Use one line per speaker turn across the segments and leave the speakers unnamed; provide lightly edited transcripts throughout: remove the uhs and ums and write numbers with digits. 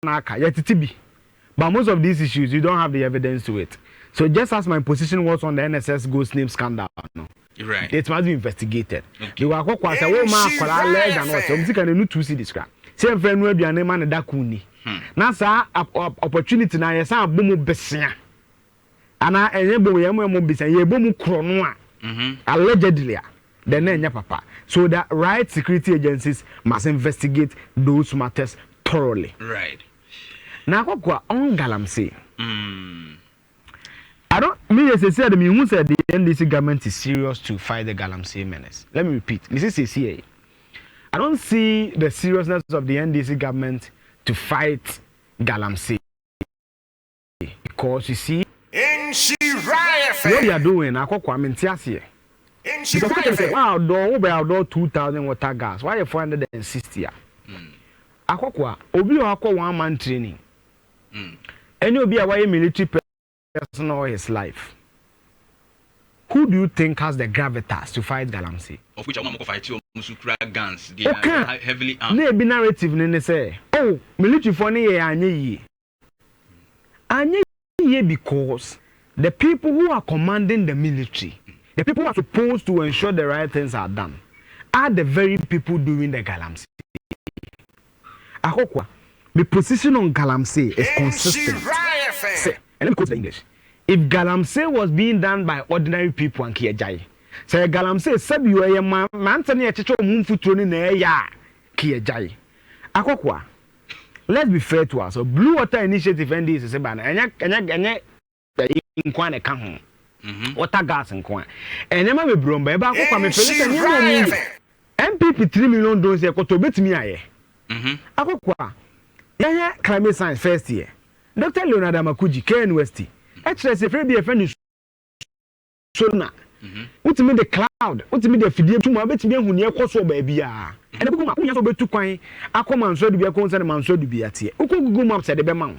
naka yetitibi. But most of these issues, you don't have the evidence to it. So just as my position was on the NSS ghost name scandal, no,
right?
It must be investigated. You are quite a woman for a leg and also music and a new to see this crap. Same friend will be a name and a dakuni. Nasa opportunity na yesa boom besia. Ana enable yemo bisa yebomu kronoa. Allegedly. The name papa. So the right security agencies must investigate those matters thoroughly.
Right.
Now kwa on galamsey. I don't mean as I said who said the NDC government is serious to fight the galamsey menace. Let me repeat. This is CCA. I don't see the seriousness of the NDC government to fight galamsey because you see what they are doing. I call Kwame wow, do 2,000 water gas. Why 460? Akokwa obi o akọ one man training. Any obi a why military person all his life. Who do you think has the gravitas to fight galamsey?
Of which I want to fight you musukra guns. They are heavily armed.
Ne be narrative ne say, oh, military for ne anye ye because the people who are commanding the military, the people who are supposed to ensure the right things are done, are the very people doing the galamsey. Akokwa, the position on galamsey is consistent. Say, and let me quote the English. If galamsey was being done by ordinary people and Kiejai, say galamsey said you are a man tani a chicho mumfutroni ne ya Kiejai. Akokwa, let's be fair to us. So Blue Water Initiative and this is a ban. Anya inkwane kan ho. Water gas inkwan. Enyama me bromba eba akokwa me pele MPP 3 million dollars e koto betimi aye. Akokwa. Yeah, climate science first year. Dr. Leonard Amakuji, KNUST. Actually, say free be a friend sona. What me the cloud? What me the fidie tuma betimi hu ne ekoso ba bia. And the kuma kunya so betu kwan akoma nso de bia concern man so de bia tie. Google Maps de be ma.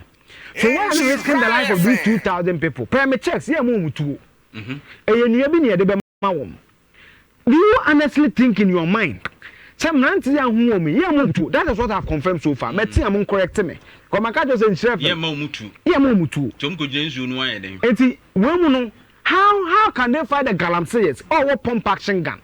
So why are you risking the life of these 2,000 people? Permit checks, yeah, mo mutu. Enua bi ne de be ma wom. Do you honestly think in your mind? Some nanti ya hu omi, yeah, mo mutu. That is what I've confirmed so far. Meti am correct me. Come I just say
yeah, mo mutu.
Yeah, mo mutu.
Tom ko jenzu no aye den.
Enti, when no how can they fight the galamseyers? Oh, what pump action gun?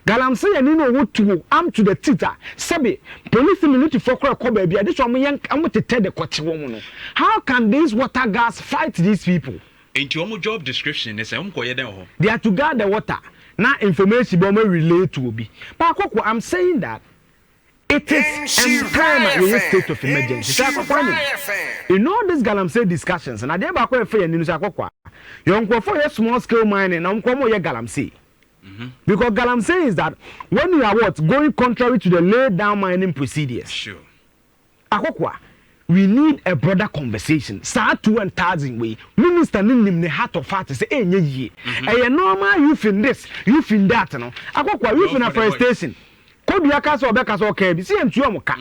Galamsey and no what to arm to the theater. Sabi, police minute for call baby. This one young I'm to tell the coach woman. How can these water gas fight these people?
Ain't your job description is
they are to guard the water. Now information be relate to be. But I'm saying that it is employment with a state of emergency. In all these galamsey discussions, and I did back for news akokwa. You for small scale mining, I'm come here galamsey. Because galamsey is that when you are going contrary to the laid down mining procedures.
Sure.
Akokwa, we need a broader conversation. Start 2,000 way. Minister in the heart of heart say, "Hey, ye, normal you fin this, you fin that, no." Akokwa, you fin afforestation. Could be a case or because okay, be see Tuamoka.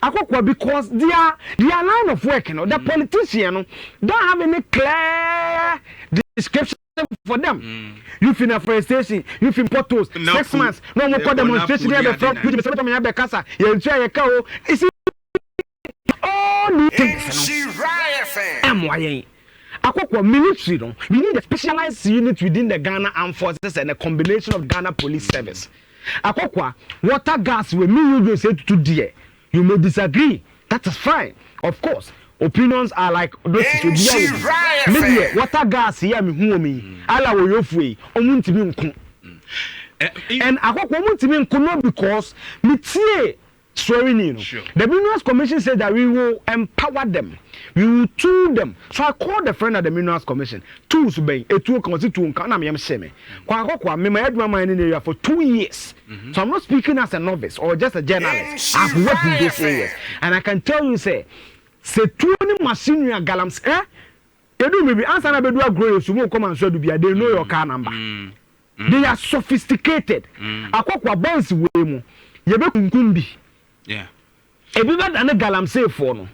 Akokwa because their line of work, the politician don't have any clear description for them. You fin afforestation, you fin potholes, 6 months, no more demonstration here the front, which is something I casa, you try a cow. Is it all the things? MYA. Akokwa military, we need a specialized unit within the Ghana Armed Forces and a combination of Ghana Police Service. Akokwa, water gas will mean you say to dear. You may disagree. That is fine. Of course. Opinions are like maybe water gas here me ala wo yofue omuntimi nko. And akokwa omuntimi nko no because me tie swearing in. The Minerals Commission said that we will empower them. We will tool them. So I called the friend at the Minerals Commission. Tools be a tool constitute kana me sheme. Kwa akokwa me my eduma mining area for 2 years. So I'm not speaking as a novice or just a journalist. I've worked in those areas. And I can tell you say 2 machinery galamsey they do maybe answer na be do grow so mo come and show do bia they know your car number. They are sophisticated. Akokwa bonds we mu ye be kunkum bi.
Yeah.
Ebi ba da na galamsey for no.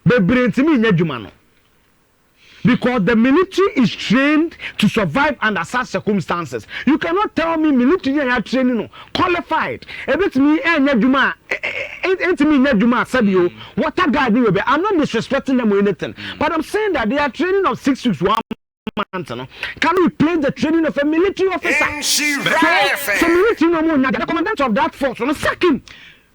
Be brentimi nya dwuma no. because the military is trained to survive under such circumstances. You cannot tell me military are training no qualified. Ebet me enya dwuma me nya dwuma sabio water guard we be. I'm not disrespecting them or anything, but I'm saying that they are training of 6 weeks 1 month no. Can we play the training of a military officer? So military no more the commandant of that force on second.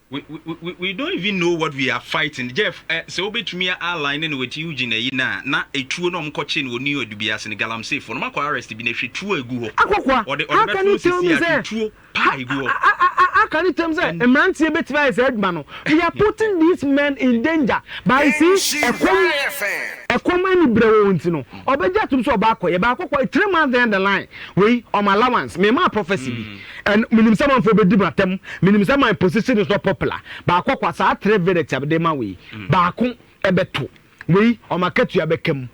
We don't even know what we are fighting. Jeff, so be to me align in with Eugene na a true no mkoche no ni odubias in galamsey for no arrest be na hwe true egu ho. Or the metro say true pie egu.
How can you tell me say a man say betima is headman? We are putting these men in danger by see a common brewo ntino. Obeja tum so ba akọ 3 months down the line. We on allowance. Me ma prophecy and minim someone for be dibratem. Minim say my position is not popular. Ba akọ sa 3 verdict abdema we. Ba akọ ebeto. We on market you abekem.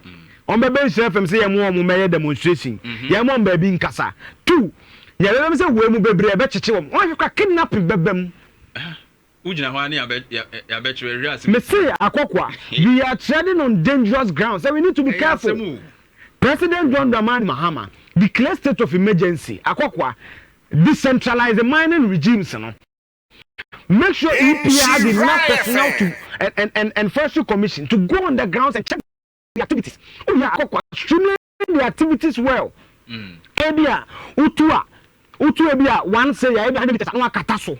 On be ben FM say yemo mo meye demonstration. Yemo on baby nkasa. 2 ya be say we mu bebre be cheche wom. Won hwekwa kidnapping bebem.
Ujina ho ani ya be chwe reas.
Me say akokwa we are treading on dangerous ground. So we need to be careful. President John Dramani Mahama declared state of emergency. Akokwa decentralize the mining regimes no. Make sure EPA has enough personnel to and forestry commission to go on the grounds and check the activities. Oh yeah, akokwa streamline the activities well. Ebia utu ebia one say ya ebia no akata so.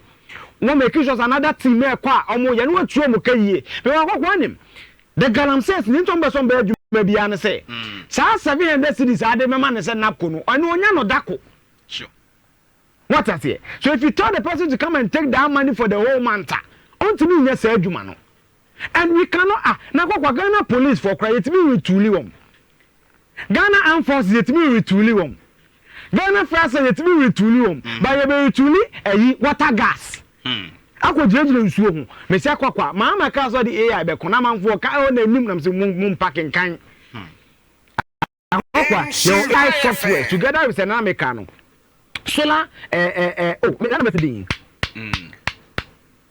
No make sure another team me kwa omo ye no atu omo kayie. Be akokwa nim. The galamsey ni ntombe so be adwuma bia ne say. Sa 700 cities ade mema ne say napko no. Ono onya no dako.
Sure.
What I say? So if you tell the person to come and take that money for the whole month, unto me yes adwuma no. And we cannot na kwa Ghana police for cry it me retuli wom. Ghana armed forces it me retuli wom. Ghana France it me retuli wom. Ba ye be retuli eyi water gas. Akọ jejire nsuo ho. Me se akwa ma ka so the AI be kona manfo ka o na nim nam se mum packing kan. Akwa your life software together with an American solar na method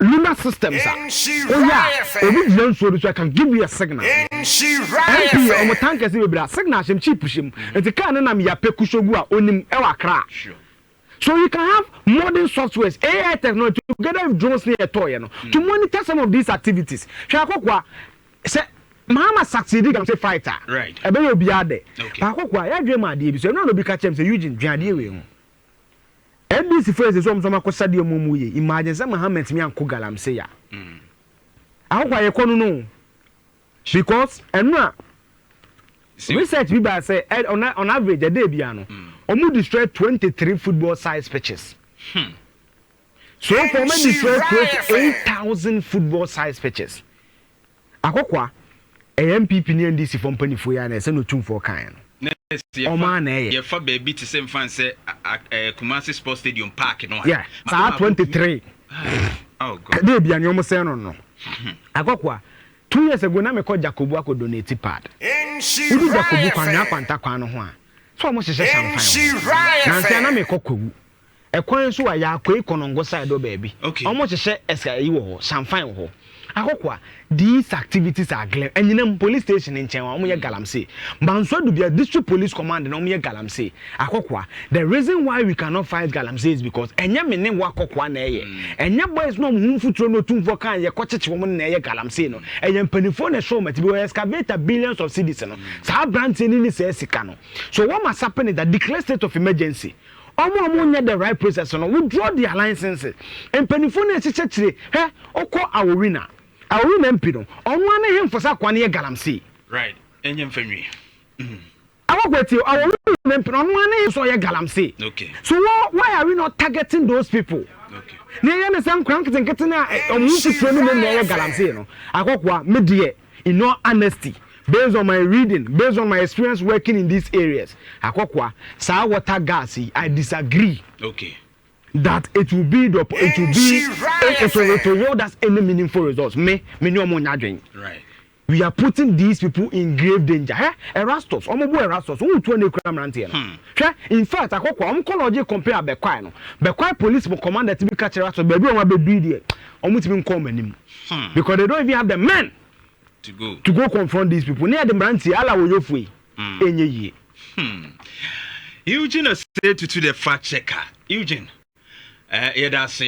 lunar systems oh yeah obi jira nsuo so I can give you a signal Nhyira o mo tank ese bebra signal shem cheap shem enti ka na nam ya pekusogu a onim e wa kra. So you can have modern softwares, AI technology together with drones near toy, to monitor some of these activities. Shakokwa say Mama succeeded and say fighter.
Right.
I bet you'll be out there. Pakokwa, ya dream idea. So no be catch him say Eugene Dwade we. NBC first is some akosadi omomuye. Imagine say Muhammad me anko galamsey ya. Akokwa ye kono no. Because enwa research people say on average a day biano. Omu destroy 23 football size pitches. So for me destroy 8,000 football size pitches. Akokwa MPP ni NDC from Penifo ya na se no tum for kan. O man na ye
fa baby to same fan say Kumasi Sports Stadium Park no.
Yeah, sa 23.
Oh God.
Dey bia ni omo say no no. Akokwa 2 years ago na me call Jacobu ako donate pad. Udi Jacobu kwa nya kwanta kwa no ho a. So almost a champagne. Nancy na me kokogu. E kwan so ya akwa ikonongo side o baby. Almost a SI wo champagne wo. Akokwa these activities are clear. And you police station in Chenwa omo ye galamsey. Banso do be district police command na omo ye galamsey. Akokwa the reason why we cannot fight galamsey is because enya me ne wa akokwa na ye. Enya boys no humfutro no tumfo kan ye kocheche wo na ye galamsey no. Enya mpanifo na show mati be excavate billions of cedis no. Sa brand ni say sika no. So what must happen is that declare state of emergency. Omo nya the right process no. We draw the alliances. Mpanifo na chichechire he okọ awowina. Awowina mpi no. Onwa na him for sa kwane ye galamsey.
Right. Enyem family.
Awogweti awowina mpi no onwa na him so ye galamsey.
Okay.
So why are we not targeting those people?
Okay.
Na ye na sam kran na omusu trenu na ye galamsey no. Akokwa medie in no honesty. Based on my reading, based on my experience working in these areas, Akokwa, sa water gas, I disagree.
Okay.
That it will yield us any meaningful results. Me no more nyadwen.
Right.
We are putting these people in grave danger. Erastus, omobo Erastus, who to ne kram rantie no. In fact, Akokwa, onkology compare Bekwai no. Bekwai police commander to be catch Erastus, baby on be do there. Omutimi come anim. Because they don't even have the men to go confront these people. Near the branch, ala wo yofui. enye yie.
Eugene said to the fact checker. Eugene, yeah, that's